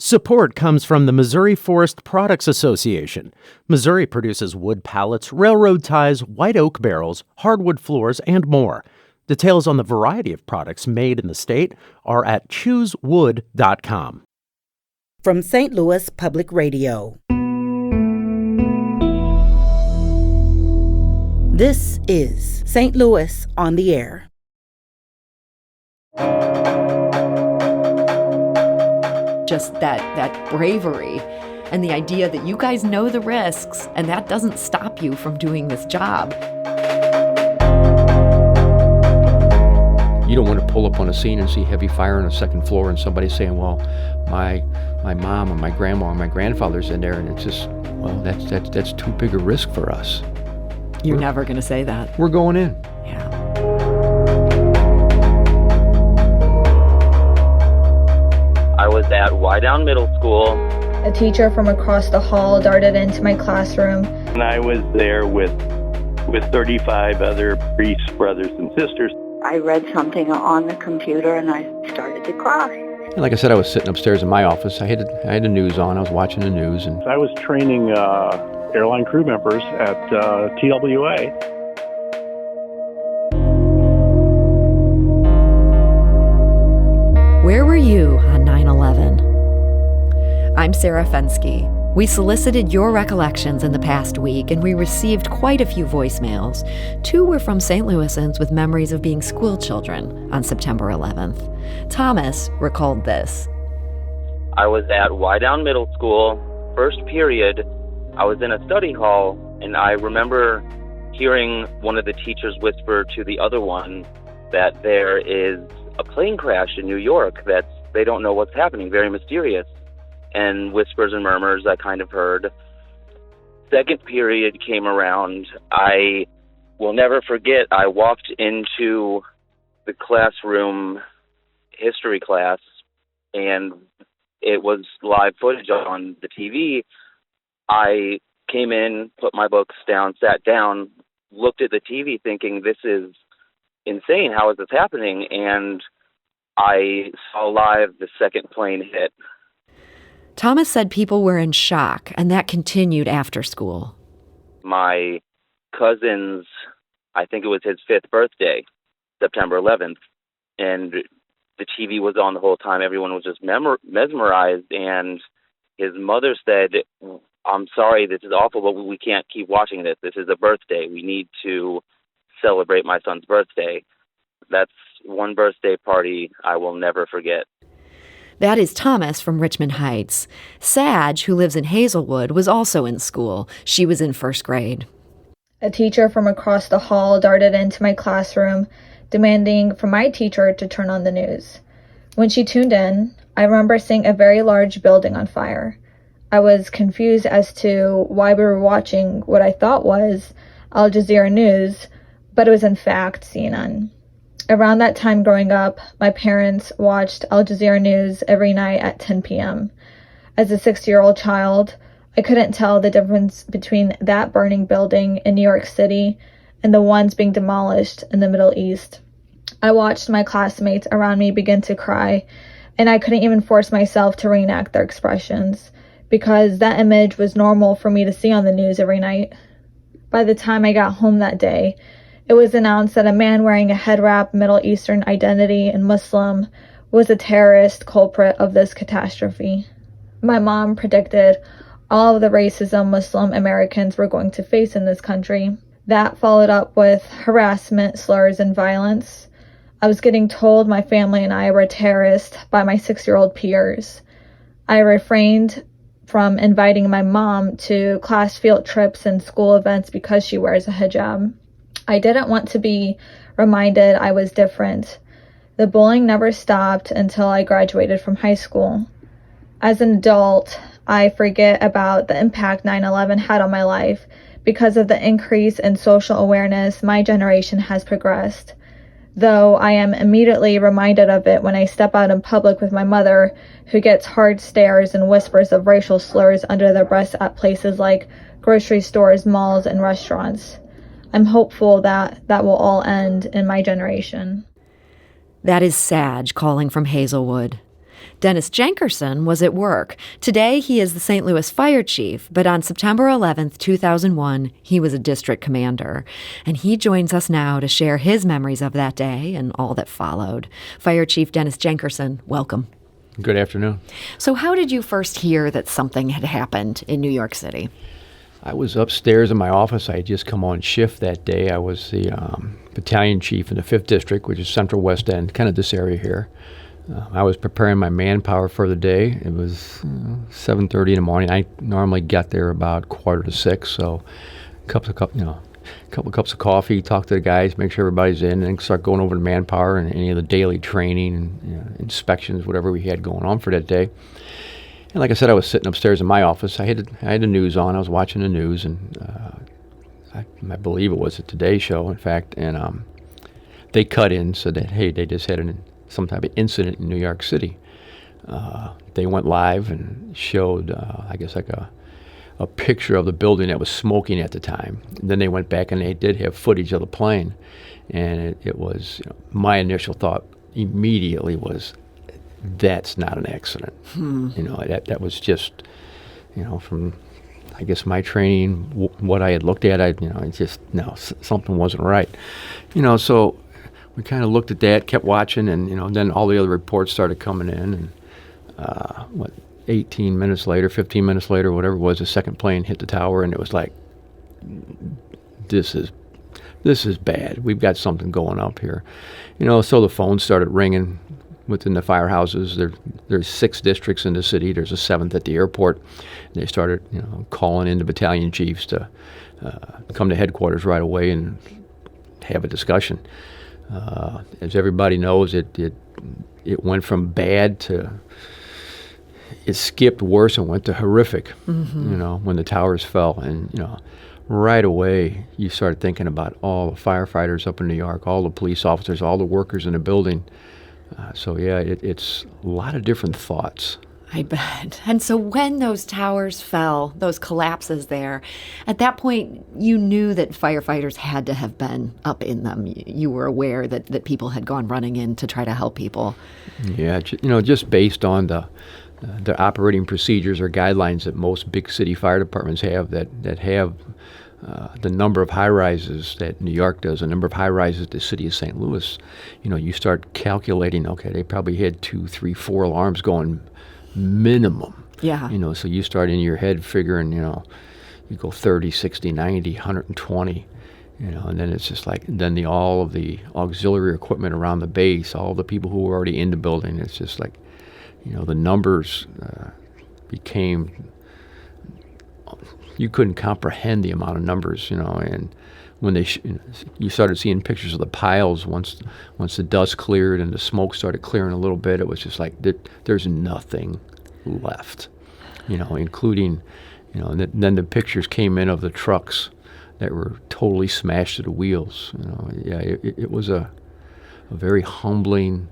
Support comes from the Missouri Forest Products Association. Missouri produces wood pallets, railroad ties, white oak barrels, hardwood floors, and more. Details on the variety of products made in the state are at choosewood.com. From St. Louis Public Radio. This is St. Louis on the Air. Just that bravery and the idea that you guys know the risks and that doesn't stop you from doing this job. You don't want to pull up on a scene and see heavy fire on the second floor and somebody saying, well, my mom or my grandma or my grandfather's in there, and it's just, well, that's too big a risk for us. We're never going to say that. We're going in. Yeah. I was at Wydown Middle School. A teacher from across the hall darted into my classroom. And I was there with 35 other priests, brothers, and sisters. I read something on the computer and I started to cry. And like I said, I was sitting upstairs in my office. I had the news on. I was watching the news. And I was training airline crew members at TWA. Where were you on 9/11? I'm Sarah Fensky. We solicited your recollections in the past week, and we received quite a few voicemails. 2 were from St. Louisans with memories of being school children on September 11th. Thomas recalled this. I was at Wydown Middle School, first period. I was in a study hall, and I remember hearing one of the teachers whisper to the other one that there is a plane crash in New York, that they don't know what's happening, very mysterious. And whispers and murmurs I kind of heard. Second period came around. I will never forget, I walked into the classroom history class, and it was live footage on the TV. I came in, put my books down, sat down, looked at the TV thinking, this is insane. How is this happening? And I saw live the second plane hit. Thomas said people were in shock, and that continued after school. My cousin's, I think it was his 5th birthday, September 11th, and the TV was on the whole time. Everyone was just mesmerized, and his mother said, I'm sorry, this is awful, but we can't keep watching this. This is a birthday. We need to celebrate my son's birthday. That's one birthday party I will never forget. That is Thomas from Richmond Heights. Sag, who lives in Hazelwood, was also in school. She was in first grade. A teacher from across the hall darted into my classroom, demanding for my teacher to turn on the news. When she tuned in, I remember seeing a very large building on fire. I was confused as to why we were watching what I thought was Al Jazeera News, but it was in fact CNN. Around that time growing up, my parents watched Al Jazeera News every night at 10 p.m. As a 6-year-old child, I couldn't tell the difference between that burning building in New York City and the ones being demolished in the Middle East. I watched my classmates around me begin to cry, and I couldn't even force myself to reenact their expressions, because that image was normal for me to see on the news every night. By the time I got home that day, it was announced that a man wearing a head wrap, Middle Eastern identity, and Muslim was a terrorist culprit of this catastrophe. My mom predicted all of the racism Muslim Americans were going to face in this country. That followed up with harassment, slurs, and violence. I was getting told my family and I were terrorists by my 6-year-old peers. I refrained from inviting my mom to class field trips and school events because she wears a hijab. I didn't want to be reminded I was different. The bullying never stopped until I graduated from high school. As an adult, I forget about the impact 9/11 had on my life because of the increase in social awareness my generation has progressed. Though I am immediately reminded of it when I step out in public with my mother, who gets hard stares and whispers of racial slurs under their breath at places like grocery stores, malls, and restaurants. I'm hopeful that will all end in my generation. That is Sag calling from Hazelwood. Dennis Jenkerson was at work. Today, he is the St. Louis fire chief, but on September 11th, 2001, he was a district commander. And he joins us now to share his memories of that day and all that followed. Fire Chief Dennis Jenkerson, welcome. Good afternoon. So how did you first hear that something had happened in New York City? I was upstairs in my office. I had just come on shift that day. I was the battalion chief in the 5th District, which is Central West End, kind of this area here. I was preparing my manpower for the day. It was 7:30 in the morning. I normally get there about 5:45, so a couple of cups of coffee, talk to the guys, make sure everybody's in, and then start going over the manpower and any of the daily training and inspections, whatever we had going on for that day. And like I said, I was sitting upstairs in my office. I had the news on. I was watching the news, and I believe it was a Today Show, in fact, and they cut in, said that, hey, they just had some type of incident in New York City. They went live and showed, I guess, like a picture of the building that was smoking at the time. And then they went back and they did have footage of the plane. And it was, my initial thought immediately was, that's not an accident. That was just, from, I guess, my training, what I had looked at, something wasn't right. So we kind of looked at that, kept watching, and, then all the other reports started coming in. And 18 minutes later, 15 minutes later, whatever it was, the second plane hit the tower, and it was like, this is bad. We've got something going up here. So the phones started ringing within the firehouses. There's 6 districts in the city. There's a 7th at the airport. And they started, calling in the battalion chiefs to come to headquarters right away and have a discussion. As everybody knows, it went from bad to, it skipped worse and went to horrific, when the towers fell. And, right away you started thinking about all the firefighters up in New York, all the police officers, all the workers in the building. It's a lot of different thoughts. I bet. And so when those towers fell, those collapses there, at that point, you knew that firefighters had to have been up in them. You were aware that people had gone running in to try to help people. Yeah, just based on the operating procedures or guidelines that most big city fire departments have that have the number of high-rises that New York does, the number of high-rises the city of St. Louis, you start calculating, okay, they probably had 2, 3, 4 alarms going minimum. Yeah. So you start in your head figuring, you go 30, 60, 90, 120, and then it's just like, then all of the auxiliary equipment around the base, all the people who were already in the building, it's just like, the numbers became, you couldn't comprehend the amount of numbers, and when you started seeing pictures of the piles once the dust cleared and the smoke started clearing a little bit, it was just like there's nothing left, including, and then the pictures came in of the trucks that were totally smashed to the wheels. It was a very humbling,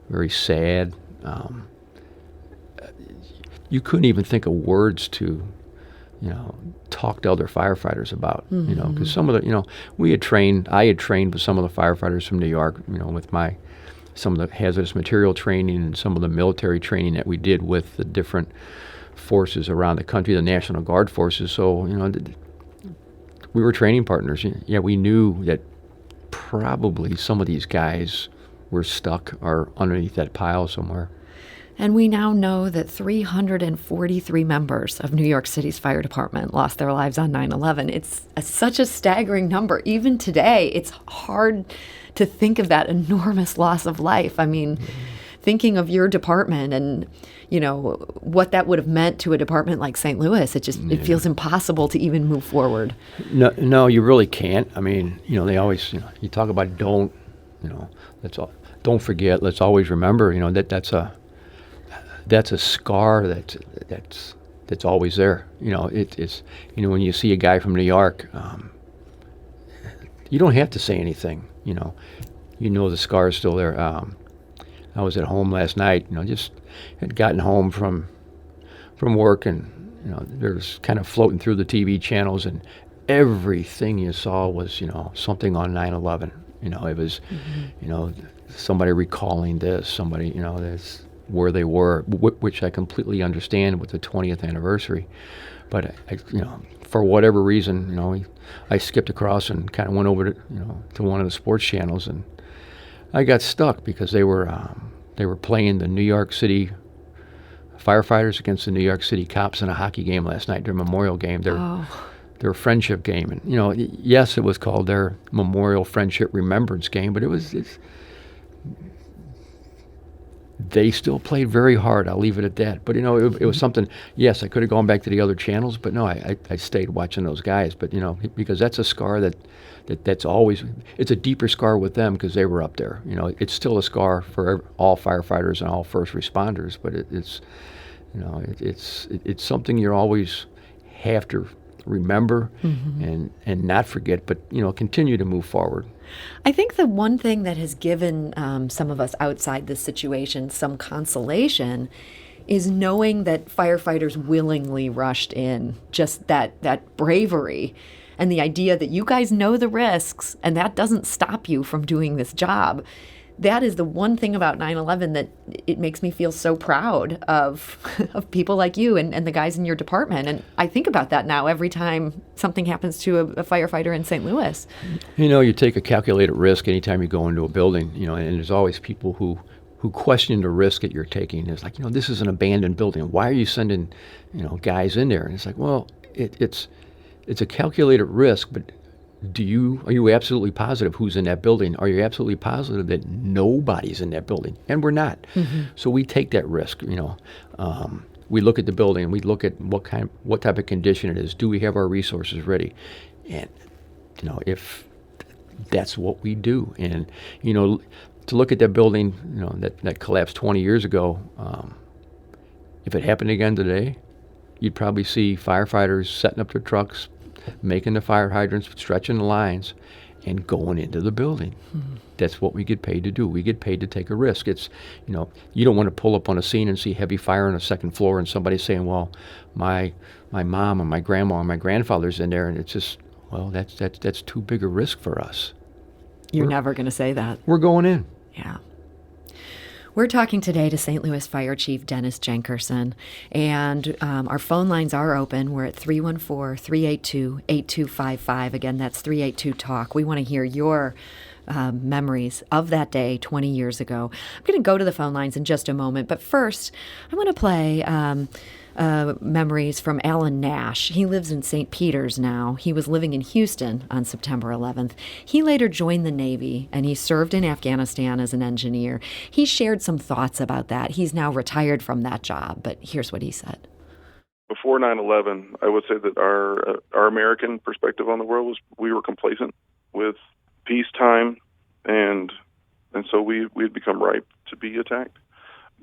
very sad. You couldn't even think of words to, talk to other firefighters about, because some of the, I had trained with some of the firefighters from New York, with some of the hazardous material training and some of the military training that we did with the different forces around the country, the National Guard forces. So, we were training partners. Yeah, we knew that probably some of these guys were stuck or underneath that pile somewhere. And we now know that 343 members of New York City's fire department lost their lives on 9/11. It's such a staggering number. Even today, it's hard to think of that enormous loss of life. I mean, thinking of your department and, what that would have meant to a department like St. Louis, it feels impossible to even move forward. No, you really can't. I mean, they always, you talk about don't forget, let's always remember, that's a scar that's always there. It's when you see a guy from New York, you don't have to say anything. The scar is still there. I was at home last night. Just had gotten home from work, and there's kind of floating through the TV channels, and everything you saw was something on 9/11. It was somebody recalling this, somebody this. where they were, which I completely understand with the 20th anniversary. But for whatever reason, I skipped across and kind of went over to one of the sports channels, and I got stuck because they were playing the New York City firefighters against the New York City cops in a hockey game last night, their memorial game, their friendship game. And yes, it was called their Memorial Friendship Remembrance game, but they still played very hard. I'll leave it at that. But it was something. Yes, I could have gone back to the other channels, but no, I stayed watching those guys. But because that's a scar that's always, it's a deeper scar with them because they were up there. It's still a scar for all firefighters and all first responders, but it's something you always have to remember and not forget, but continue to move forward. I think the one thing that has given some of us outside this situation some consolation is knowing that firefighters willingly rushed in, just that bravery and the idea that you guys know the risks and that doesn't stop you from doing this job. That is the one thing about 9/11 that it makes me feel so proud of people like you and the guys in your department. And I think about that now every time something happens to a firefighter in St. Louis. You take a calculated risk anytime you go into a building, and there's always people who question the risk that you're taking. It's like, this is an abandoned building. Why are you sending, guys in there? And it's like, well, it's a calculated risk, but are you absolutely positive who's in that building? Are you absolutely positive that nobody's in that building? And we're not. So we take that risk. We look at the building. We look at what type of condition it is. Do we have our resources ready? And if that's what we do, and to look at that building, that collapsed 20 years ago. If it happened again today, you'd probably see firefighters setting up their trucks, making the fire hydrants, stretching the lines, and going into the building. That's what we get paid to do. We get paid to take a risk. It's, you don't want to pull up on a scene and see heavy fire on the second floor and somebody saying, well, my mom and my grandma and my grandfather's in there, and it's just, well, that's too big a risk for us. You're never going to say that. We're going in. Yeah. We're talking today to St. Louis Fire Chief Dennis Jenkerson, and our phone lines are open. We're at 314-382-8255. Again, that's 382-TALK. We want to hear your memories of that day 20 years ago. I'm going to go to the phone lines in just a moment, but first, I want to play memories from Alan Nash. He lives in St. Peter's now. He was living in Houston on September 11th. He later joined the Navy, and he served in Afghanistan as an engineer. He shared some thoughts about that. He's now retired from that job, but here's what he said. Before 9/11, I would say that our American perspective on the world was we were complacent with peacetime, and so we'd become ripe to be attacked.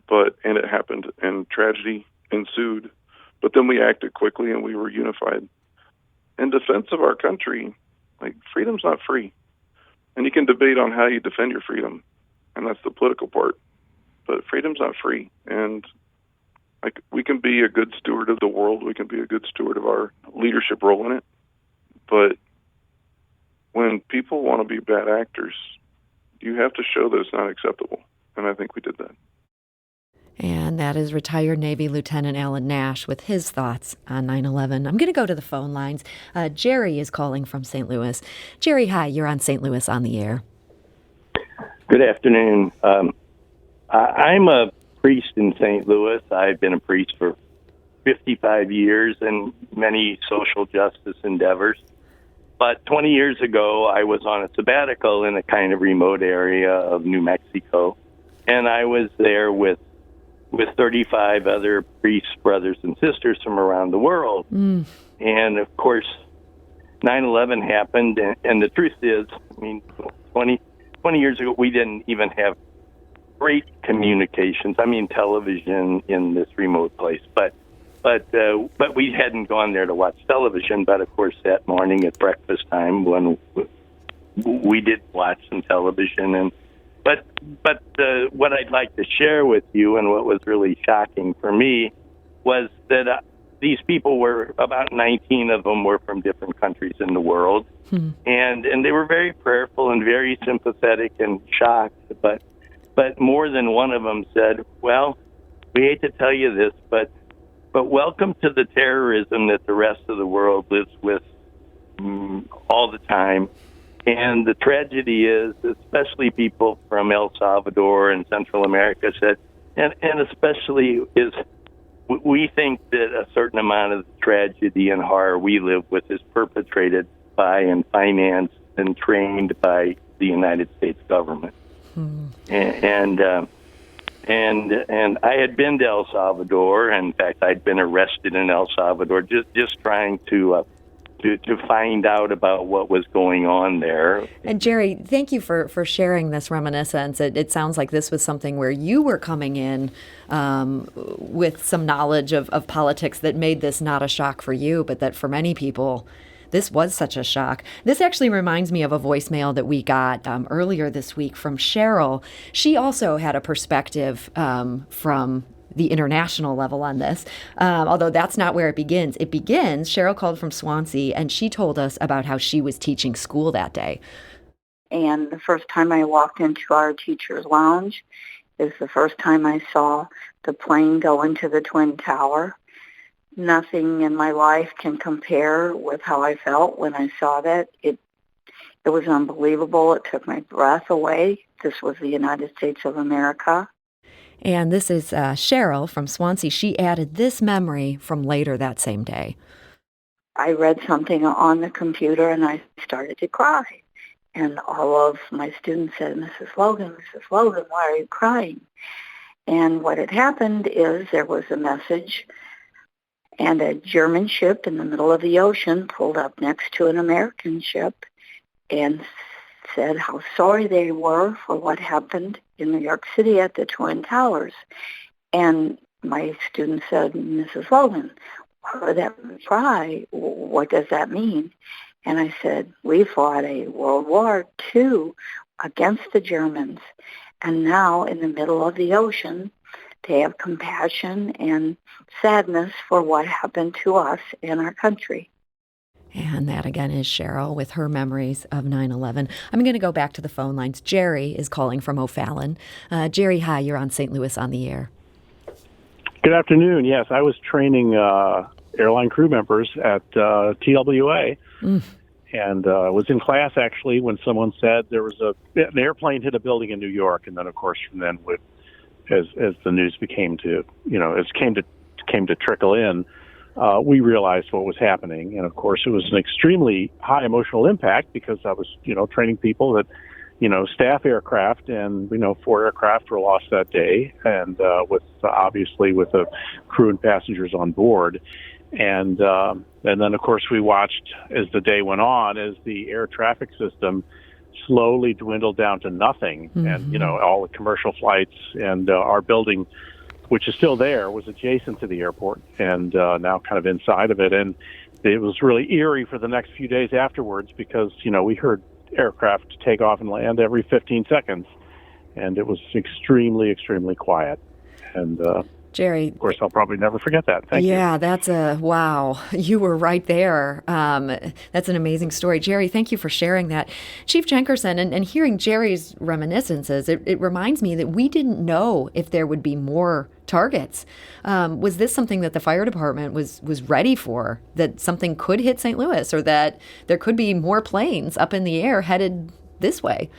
And it happened, and tragedy ensued. But then we acted quickly, and we were unified. In defense of our country, freedom's not free. And you can debate on how you defend your freedom, and that's the political part. But freedom's not free. And we can be a good steward of the world. We can be a good steward of our leadership role in it. But when people want to be bad actors, you have to show that it's not acceptable. And I think we did that. And that is retired Navy Lieutenant Alan Nash with his thoughts on 9/11. I'm going to go to the phone lines. Jerry is calling from St. Louis. Jerry, hi. You're on St. Louis on the air. Good afternoon. I'm a priest in St. Louis. I've been a priest for 55 years in many social justice endeavors. But 20 years ago, I was on a sabbatical in a kind of remote area of New Mexico. And I was there with 35 other priests, brothers, and sisters from around the world. And, of course, 9/11 happened, and the truth is, 20 years ago, we didn't even have great communications. Television in this remote place. But we hadn't gone there to watch television. But, of course, that morning at breakfast time when we did watch some television. But what I'd like to share with you, and what was really shocking for me, was that these people were, about 19 of them were from different countries in the world. And they were very prayerful and very sympathetic and shocked. But more than one of them said, well, we hate to tell you this, but welcome to the terrorism that the rest of the world lives with all the time. And the tragedy is, especially people from El Salvador and Central America said, and especially is, we think that a certain amount of the tragedy and horror we live with is perpetrated by and financed and trained by the United States government. And I had been to El Salvador. In fact, I'd been arrested in El Salvador just trying to find out about what was going on there. And Jerry, thank you for sharing this reminiscence. It sounds like this was something where you were coming in with some knowledge of politics that made this not a shock for you, but that for many people, this was such a shock. This actually reminds me of a voicemail that we got earlier this week from Cheryl. She also had a perspective from the international level on this, although that's not where it begins. Cheryl called from Swansea, and she told us about how she was teaching school that day. And the first time I walked into our teacher's lounge is the first time I saw the plane go into the Twin Tower. Nothing in my life can compare with how I felt when I saw that. It was unbelievable. It took my breath away. This was the United States of America. And this is Cheryl from Swansea. She added this memory from later that same day. I read something on the computer and I started to cry. And all of my students said, Mrs. Logan, why are you crying? And what had happened is there was a message, and a German ship in the middle of the ocean pulled up next to an American ship and said how sorry they were for what happened in New York City at the Twin Towers. And my student said, Mrs. Logan, why would that cry? What does that mean? And I said, we fought a World War II against the Germans. And now in the middle of the ocean, they have compassion and sadness for what happened to us in our country. And that again is Cheryl with her memories of 9/11. I'm going to go back to the phone lines. Jerry is calling from O'Fallon. Jerry, hi, you're on St. Louis on the Air. Good afternoon. Yes, I was training airline crew members at TWA, and was in class actually when someone said there was an airplane hit a building in New York, and then of course from then as the news came to trickle in, we realized what was happening. And of course it was an extremely high emotional impact because I was, training people that, staff aircraft, and 4 aircraft were lost that day, and with a crew and passengers on board. And then of course we watched as the day went on, as the air traffic system slowly dwindled down to nothing. And all the commercial flights, and our building, which is still there, was adjacent to the airport, and now kind of inside of it. And it was really eerie for the next few days afterwards because we heard aircraft take off and land every 15 seconds, and it was extremely quiet. And Jerry, of course, I'll probably never forget that. Thank you. Yeah, that's wow. You were right there. That's an amazing story. Jerry, thank you for sharing that. Chief Jenkerson, and hearing Jerry's reminiscences, it reminds me that we didn't know if there would be more targets. Was this something that the fire department was ready for, that something could hit St. Louis, or that there could be more planes up in the air headed this way?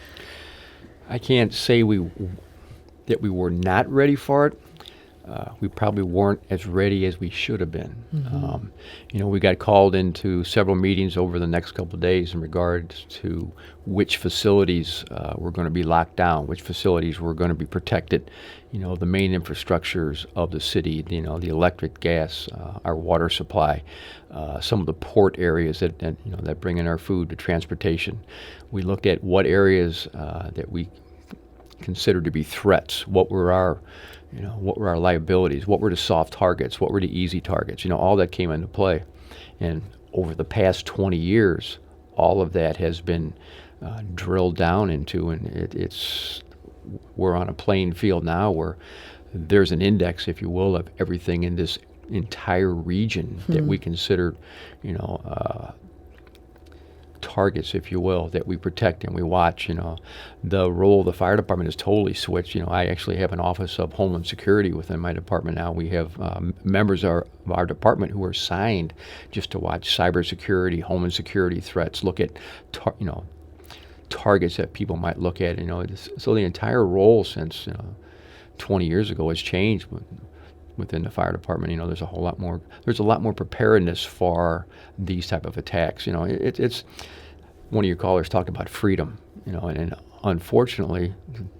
I can't say that we were not ready for it. We probably weren't as ready as we should have been. We got called into several meetings over the next couple of days in regards to which facilities were going to be locked down, which facilities were going to be protected. The main infrastructures of the city, the electric, gas, our water supply, some of the port areas that bring in our food, the transportation. We looked at what areas that we considered to be threats. What were our liabilities? What were the soft targets? What were the easy targets? All that came into play. And over the past 20 years, all of that has been drilled down into, and we're on a playing field now where there's an index, if you will, of everything in this entire region that we consider, targets, if you will, that we protect and we watch. The role of the fire department is totally switched. I actually have an Office of Homeland Security within my department now. We have members of our department who are assigned just to watch cybersecurity, homeland security threats, look at, targets that people might look at. So the entire role since 20 years ago has changed within the fire department. There's a lot more preparedness for these type of attacks. It's one of your callers talked about freedom, and unfortunately,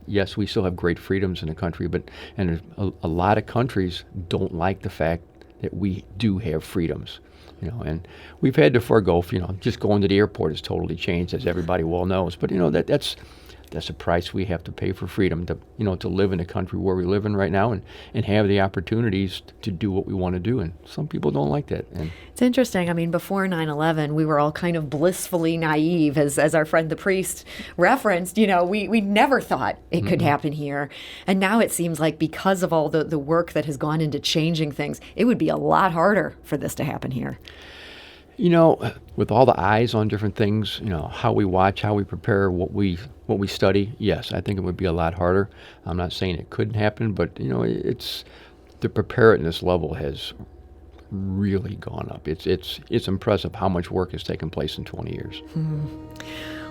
yes, we still have great freedoms in the country, and a lot of countries don't like the fact that we do have freedoms. And we've had to forego, just going to the airport has totally changed, as everybody well knows. But that's a price we have to pay for freedom to live in the country where we live in right now and have the opportunities to do what we want to do. And some people don't like that. And it's interesting. I mean, before 9/11, we were all kind of blissfully naive, as our friend the priest referenced. We never thought it could happen here. And now it seems like because of all the work that has gone into changing things, it would be a lot harder for this to happen here. With all the eyes on different things, how we watch, how we prepare, what we study, yes, I think it would be a lot harder. I'm not saying it couldn't happen, but, it's the preparedness level has really gone up. It's impressive how much work has taken place in 20 years. Mm-hmm.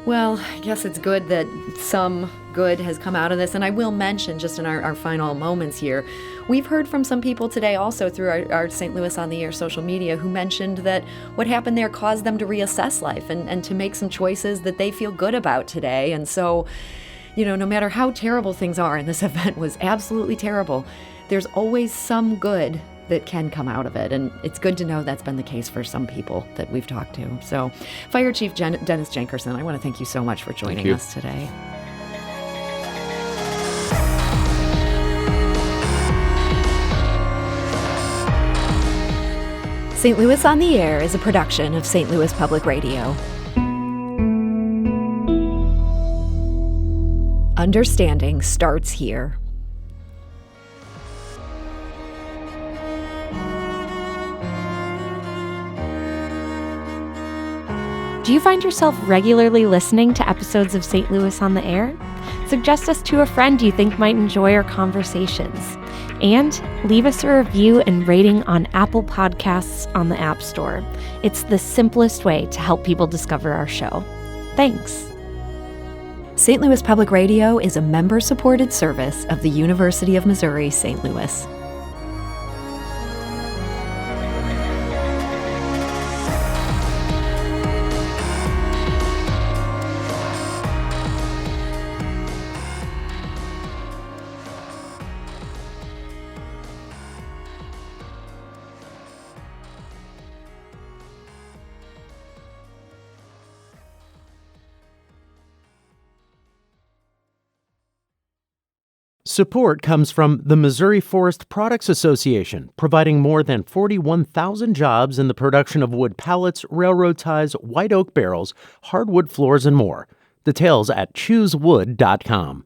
Well, I guess it's good that some good has come out of this. And I will mention, just in our final moments here, we've heard from some people today also through our St. Louis on the Air social media who mentioned that what happened there caused them to reassess life and to make some choices that they feel good about today. And so, no matter how terrible things are, and this event was absolutely terrible, there's always some good that can come out of it. And it's good to know that's been the case for some people that we've talked to. So, Fire Chief Dennis Jenkerson, I want to thank you so much for joining us today. St. Louis on the Air is a production of St. Louis Public Radio. Understanding starts here. Do you find yourself regularly listening to episodes of St. Louis on the Air? Suggest us to a friend you think might enjoy our conversations. And leave us a review and rating on Apple Podcasts on the App Store. It's the simplest way to help people discover our show. Thanks. St. Louis Public Radio is a member-supported service of the University of Missouri, St. Louis. Support comes from the Missouri Forest Products Association, providing more than 41,000 jobs in the production of wood pallets, railroad ties, white oak barrels, hardwood floors, and more. Details at choosewood.com.